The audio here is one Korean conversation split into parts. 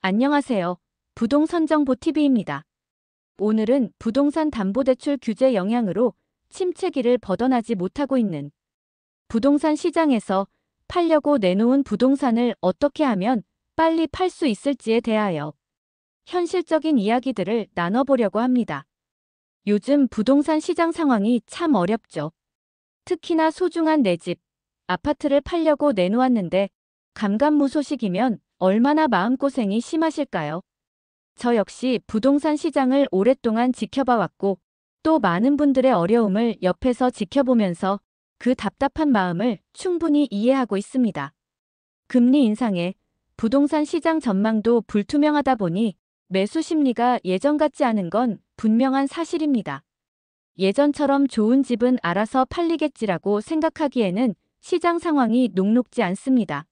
안녕하세요. 부동산정보TV입니다. 오늘은 부동산 담보대출 규제 영향으로 침체기를 벗어나지 못하고 있는 부동산 시장에서 팔려고 내놓은 부동산을 어떻게 하면 빨리 팔 수 있을지에 대하여 현실적인 이야기들을 나눠보려고 합니다. 요즘 부동산 시장 상황이 참 어렵죠. 특히나 소중한 내 집, 아파트를 팔려고 내놓았는데 감감무소식이면 얼마나 마음고생이 심하실까요? 저 역시 부동산 시장을 오랫동안 지켜봐 왔고 또 많은 분들의 어려움을 옆에서 지켜보면서 그 답답한 마음을 충분히 이해하고 있습니다. 금리 인상에 부동산 시장 전망도 불투명하다 보니 매수 심리가 예전 같지 않은 건 분명한 사실입니다. 예전처럼 좋은 집은 알아서 팔리겠지라고 생각하기에는 시장 상황이 녹록지 않습니다.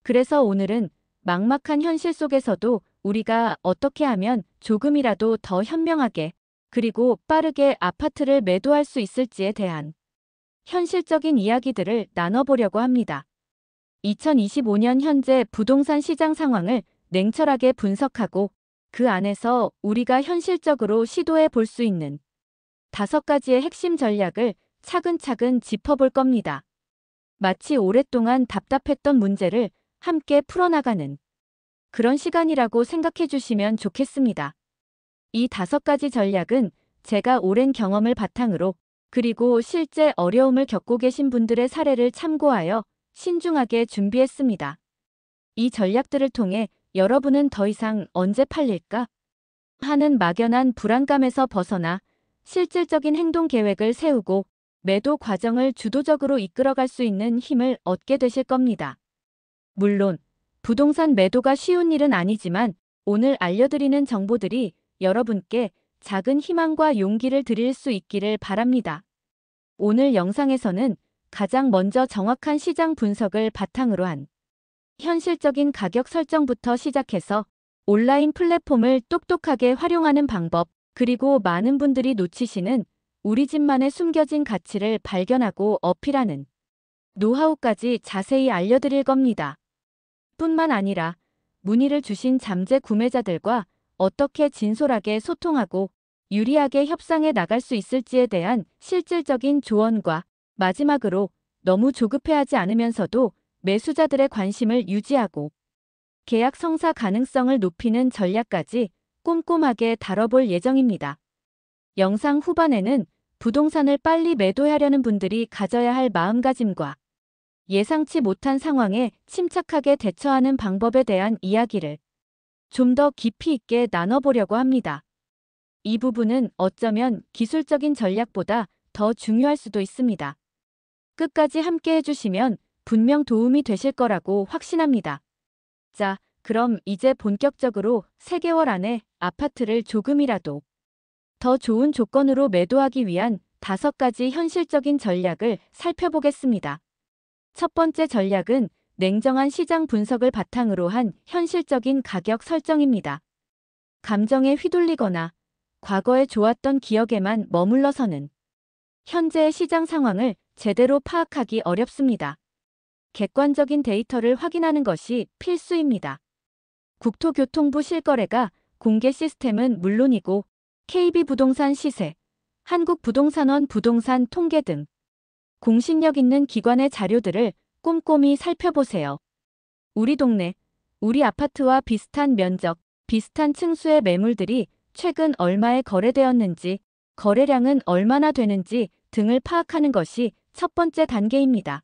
그래서 오늘은 막막한 현실 속에서도 우리가 어떻게 하면 조금이라도 더 현명하게 그리고 빠르게 아파트를 매도할 수 있을지에 대한 현실적인 이야기들을 나눠보려고 합니다. 2025년 현재 부동산 시장 상황을 냉철하게 분석하고 그 안에서 우리가 현실적으로 시도해 볼 수 있는 5가지의 핵심 전략을 차근차근 짚어볼 겁니다. 마치 오랫동안 답답했던 문제를 함께 풀어나가는 그런 시간이라고 생각해 주시면 좋겠습니다. 이 5가지 전략은 제가 오랜 경험을 바탕으로 그리고 실제 어려움을 겪고 계신 분들의 사례를 참고하여 신중하게 준비했습니다. 이 전략들을 통해 여러분은 더 이상 언제 팔릴까 하는 막연한 불안감에서 벗어나 실질적인 행동 계획을 세우고 매도 과정을 주도적으로 이끌어갈 수 있는 힘을 얻게 되실 겁니다. 물론 부동산 매도가 쉬운 일은 아니지만 오늘 알려드리는 정보들이 여러분께 작은 희망과 용기를 드릴 수 있기를 바랍니다. 오늘 영상에서는 가장 먼저 정확한 시장 분석을 바탕으로 한 현실적인 가격 설정부터 시작해서 온라인 플랫폼을 똑똑하게 활용하는 방법, 그리고 많은 분들이 놓치시는 우리 집만의 숨겨진 가치를 발견하고 어필하는 노하우까지 자세히 알려드릴 겁니다. 뿐만 아니라 문의를 주신 잠재 구매자들과 어떻게 진솔하게 소통하고 유리하게 협상해 나갈 수 있을지에 대한 실질적인 조언과 마지막으로 너무 조급해하지 않으면서도 매수자들의 관심을 유지하고 계약 성사 가능성을 높이는 전략까지 꼼꼼하게 다뤄볼 예정입니다. 영상 후반에는 부동산을 빨리 매도하려는 분들이 가져야 할 마음가짐과 예상치 못한 상황에 침착하게 대처하는 방법에 대한 이야기를 좀 더 깊이 있게 나눠보려고 합니다. 이 부분은 어쩌면 기술적인 전략보다 더 중요할 수도 있습니다. 끝까지 함께 해주시면 분명 도움이 되실 거라고 확신합니다. 자, 그럼 이제 본격적으로 3개월 안에 아파트를 조금이라도 더 좋은 조건으로 매도하기 위한 5가지 현실적인 전략을 살펴보겠습니다. 첫 번째 전략은 냉정한 시장 분석을 바탕으로 한 현실적인 가격 설정입니다. 감정에 휘둘리거나 과거에 좋았던 기억에만 머물러서는 현재의 시장 상황을 제대로 파악하기 어렵습니다. 객관적인 데이터를 확인하는 것이 필수입니다. 국토교통부 실거래가 공개 시스템은 물론이고 KB부동산 시세, 한국부동산원 부동산 통계 등 공신력 있는 기관의 자료들을 꼼꼼히 살펴보세요. 우리 동네, 우리 아파트와 비슷한 면적, 비슷한 층수의 매물들이 최근 얼마에 거래되었는지, 거래량은 얼마나 되는지 등을 파악하는 것이 첫 번째 단계입니다.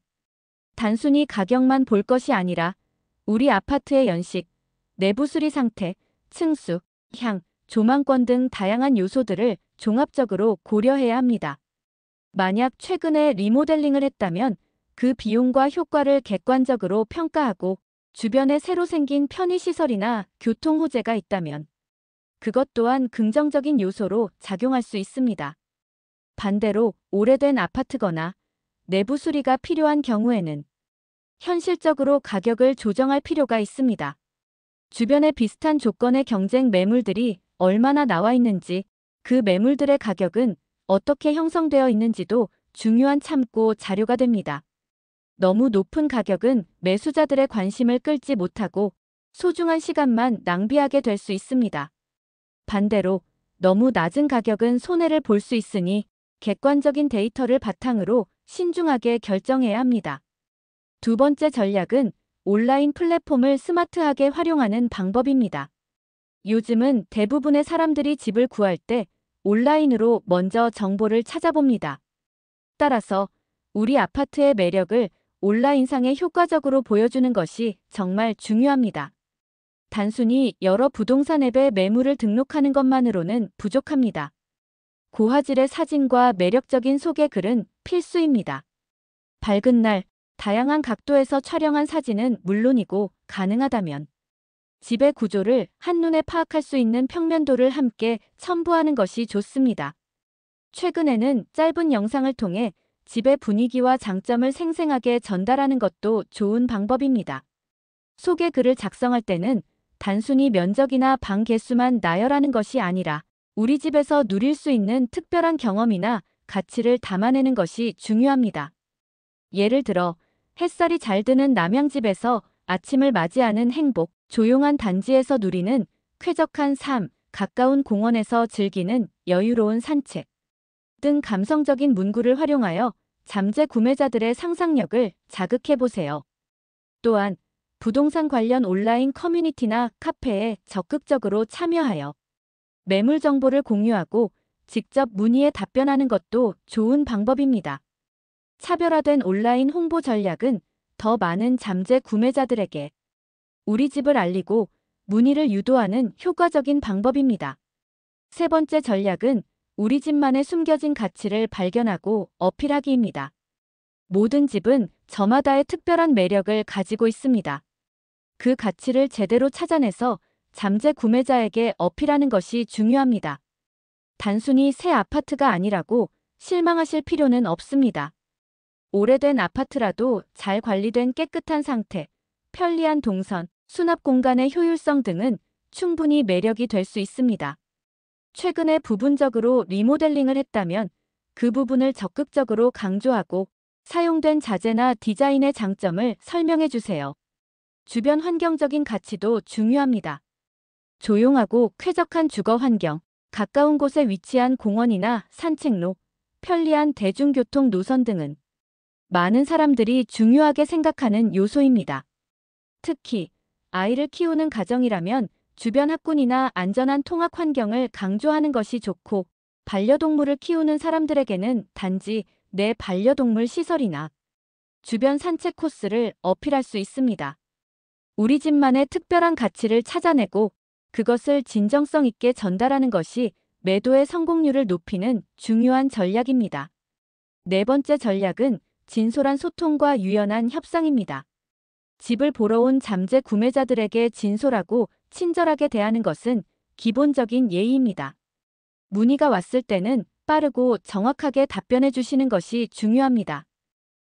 단순히 가격만 볼 것이 아니라 우리 아파트의 연식, 내부 수리 상태, 층수, 향, 조망권 등 다양한 요소들을 종합적으로 고려해야 합니다. 만약 최근에 리모델링을 했다면 그 비용과 효과를 객관적으로 평가하고 주변에 새로 생긴 편의시설이나 교통 호재가 있다면 그것 또한 긍정적인 요소로 작용할 수 있습니다. 반대로 오래된 아파트거나 내부 수리가 필요한 경우에는 현실적으로 가격을 조정할 필요가 있습니다. 주변에 비슷한 조건의 경쟁 매물들이 얼마나 나와 있는지, 그 매물들의 가격은 어떻게 형성되어 있는지도 중요한 참고 자료가 됩니다. 너무 높은 가격은 매수자들의 관심을 끌지 못하고 소중한 시간만 낭비하게 될 수 있습니다. 반대로 너무 낮은 가격은 손해를 볼 수 있으니 객관적인 데이터를 바탕으로 신중하게 결정해야 합니다. 두 번째 전략은 온라인 플랫폼을 스마트하게 활용하는 방법입니다. 요즘은 대부분의 사람들이 집을 구할 때 온라인으로 먼저 정보를 찾아봅니다. 따라서 우리 아파트의 매력을 온라인상에 효과적으로 보여주는 것이 정말 중요합니다. 단순히 여러 부동산 앱에 매물을 등록하는 것만으로는 부족합니다. 고화질의 사진과 매력적인 소개 글은 필수입니다. 밝은 날, 다양한 각도에서 촬영한 사진은 물론이고 가능하다면 집의 구조를 한눈에 파악할 수 있는 평면도를 함께 첨부하는 것이 좋습니다. 최근에는 짧은 영상을 통해 집의 분위기와 장점을 생생하게 전달하는 것도 좋은 방법입니다. 소개 글을 작성할 때는 단순히 면적이나 방 개수만 나열하는 것이 아니라 우리 집에서 누릴 수 있는 특별한 경험이나 가치를 담아내는 것이 중요합니다. 예를 들어 햇살이 잘 드는 남양집에서 아침을 맞이하는 행복, 조용한 단지에서 누리는 쾌적한 삶, 가까운 공원에서 즐기는 여유로운 산책 등 감성적인 문구를 활용하여 잠재 구매자들의 상상력을 자극해보세요. 또한 부동산 관련 온라인 커뮤니티나 카페에 적극적으로 참여하여 매물 정보를 공유하고 직접 문의에 답변하는 것도 좋은 방법입니다. 차별화된 온라인 홍보 전략은 더 많은 잠재 구매자들에게 우리 집을 알리고 문의를 유도하는 효과적인 방법입니다. 세 번째 전략은 우리 집만의 숨겨진 가치를 발견하고 어필하기입니다. 모든 집은 저마다의 특별한 매력을 가지고 있습니다. 그 가치를 제대로 찾아내서 잠재 구매자에게 어필하는 것이 중요합니다. 단순히 새 아파트가 아니라고 실망하실 필요는 없습니다. 오래된 아파트라도 잘 관리된 깨끗한 상태, 편리한 동선, 수납 공간의 효율성 등은 충분히 매력이 될 수 있습니다. 최근에 부분적으로 리모델링을 했다면 그 부분을 적극적으로 강조하고 사용된 자재나 디자인의 장점을 설명해 주세요. 주변 환경적인 가치도 중요합니다. 조용하고 쾌적한 주거 환경, 가까운 곳에 위치한 공원이나 산책로, 편리한 대중교통 노선 등은 많은 사람들이 중요하게 생각하는 요소입니다. 특히 아이를 키우는 가정이라면 주변 학군이나 안전한 통학 환경을 강조하는 것이 좋고, 반려동물을 키우는 사람들에게는 단지 내 반려동물 시설이나 주변 산책 코스를 어필할 수 있습니다. 우리 집만의 특별한 가치를 찾아내고 그것을 진정성 있게 전달하는 것이 매도의 성공률을 높이는 중요한 전략입니다. 네 번째 전략은 진솔한 소통과 유연한 협상입니다. 집을 보러 온 잠재 구매자들에게 진솔하고 친절하게 대하는 것은 기본적인 예의입니다. 문의가 왔을 때는 빠르고 정확하게 답변해 주시는 것이 중요합니다.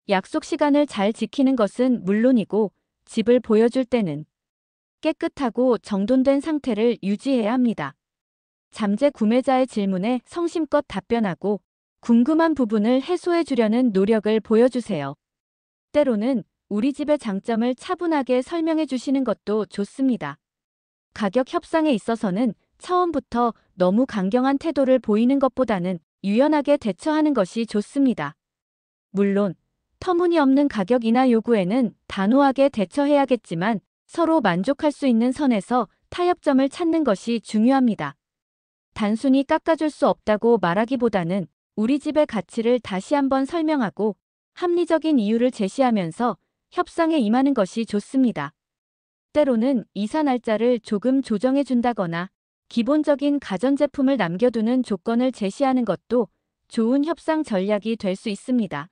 약속 시간을 잘 지키는 것은 물론이고 집을 보여줄 때는 깨끗하고 정돈된 상태를 유지해야 합니다. 잠재 구매자의 질문에 성심껏 답변하고 궁금한 부분을 해소해 주려는 노력을 보여주세요. 때로는 우리 집의 장점을 차분하게 설명해 주시는 것도 좋습니다. 가격 협상에 있어서는 처음부터 너무 강경한 태도를 보이는 것보다는 유연하게 대처하는 것이 좋습니다. 물론 터무니없는 가격이나 요구에는 단호하게 대처해야겠지만 서로 만족할 수 있는 선에서 타협점을 찾는 것이 중요합니다. 단순히 깎아줄 수 없다고 말하기보다는 우리 집의 가치를 다시 한번 설명하고 합리적인 이유를 제시하면서 협상에 임하는 것이 좋습니다. 때로는 이사 날짜를 조금 조정해 준다거나 기본적인 가전제품을 남겨두는 조건을 제시하는 것도 좋은 협상 전략이 될 수 있습니다.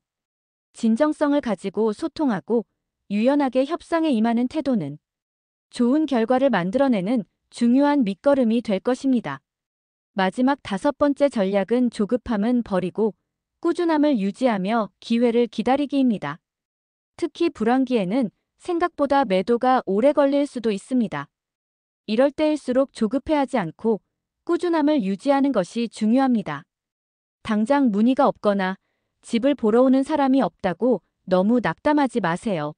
진정성을 가지고 소통하고 유연하게 협상에 임하는 태도는 좋은 결과를 만들어내는 중요한 밑거름이 될 것입니다. 마지막 다섯 번째 전략은 조급함은 버리고 꾸준함을 유지하며 기회를 기다리기입니다. 특히 불황기에는 생각보다 매도가 오래 걸릴 수도 있습니다. 이럴 때일수록 조급해하지 않고 꾸준함을 유지하는 것이 중요합니다. 당장 문의가 없거나 집을 보러 오는 사람이 없다고 너무 낙담하지 마세요.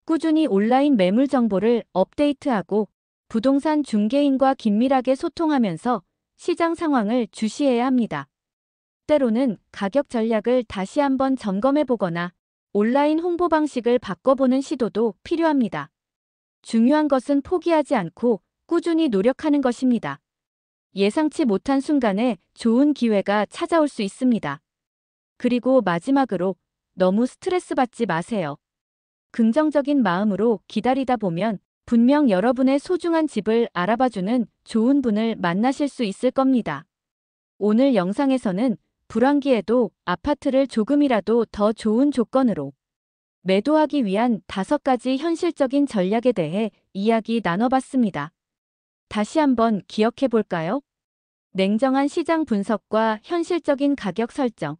꾸준히 온라인 매물 정보를 업데이트하고 부동산 중개인과 긴밀하게 소통하면서 시장 상황을 주시해야 합니다. 때로는 가격 전략을 다시 한번 점검해 보거나 온라인 홍보 방식을 바꿔보는 시도도 필요합니다. 중요한 것은 포기하지 않고 꾸준히 노력하는 것입니다. 예상치 못한 순간에 좋은 기회가 찾아올 수 있습니다. 그리고 마지막으로 너무 스트레스 받지 마세요. 긍정적인 마음으로 기다리다 보면 분명 여러분의 소중한 집을 알아봐주는 좋은 분을 만나실 수 있을 겁니다. 오늘 영상에서는 불황기에도 아파트를 조금이라도 더 좋은 조건으로 매도하기 위한 5가지 현실적인 전략에 대해 이야기 나눠봤습니다. 다시 한번 기억해 볼까요? 냉정한 시장 분석과 현실적인 가격 설정,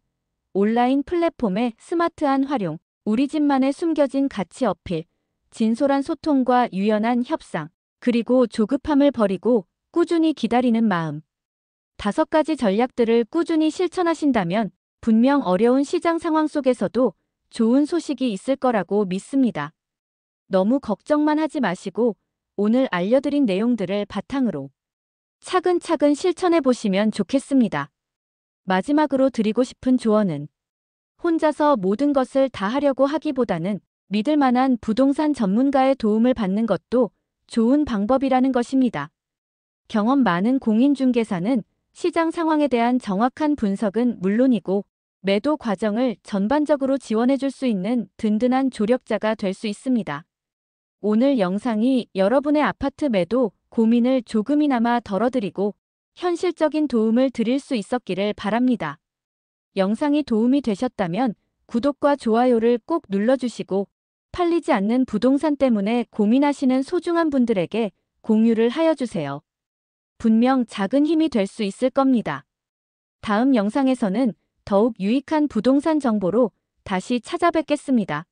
온라인 플랫폼의 스마트한 활용, 우리 집만의 숨겨진 가치 어필, 진솔한 소통과 유연한 협상, 그리고 조급함을 버리고 꾸준히 기다리는 마음. 5가지 전략들을 꾸준히 실천하신다면 분명 어려운 시장 상황 속에서도 좋은 소식이 있을 거라고 믿습니다. 너무 걱정만 하지 마시고 오늘 알려드린 내용들을 바탕으로 차근차근 실천해 보시면 좋겠습니다. 마지막으로 드리고 싶은 조언은 혼자서 모든 것을 다 하려고 하기보다는 믿을 만한 부동산 전문가의 도움을 받는 것도 좋은 방법이라는 것입니다. 경험 많은 공인중개사는 시장 상황에 대한 정확한 분석은 물론이고 매도 과정을 전반적으로 지원해 줄 수 있는 든든한 조력자가 될 수 있습니다. 오늘 영상이 여러분의 아파트 매도 고민을 조금이나마 덜어드리고 현실적인 도움을 드릴 수 있었기를 바랍니다. 영상이 도움이 되셨다면 구독과 좋아요를 꼭 눌러주시고 팔리지 않는 부동산 때문에 고민하시는 소중한 분들에게 공유를 하여 주세요. 분명 작은 힘이 될 수 있을 겁니다. 다음 영상에서는 더욱 유익한 부동산 정보로 다시 찾아뵙겠습니다.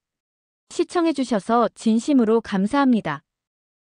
시청해주셔서 진심으로 감사합니다.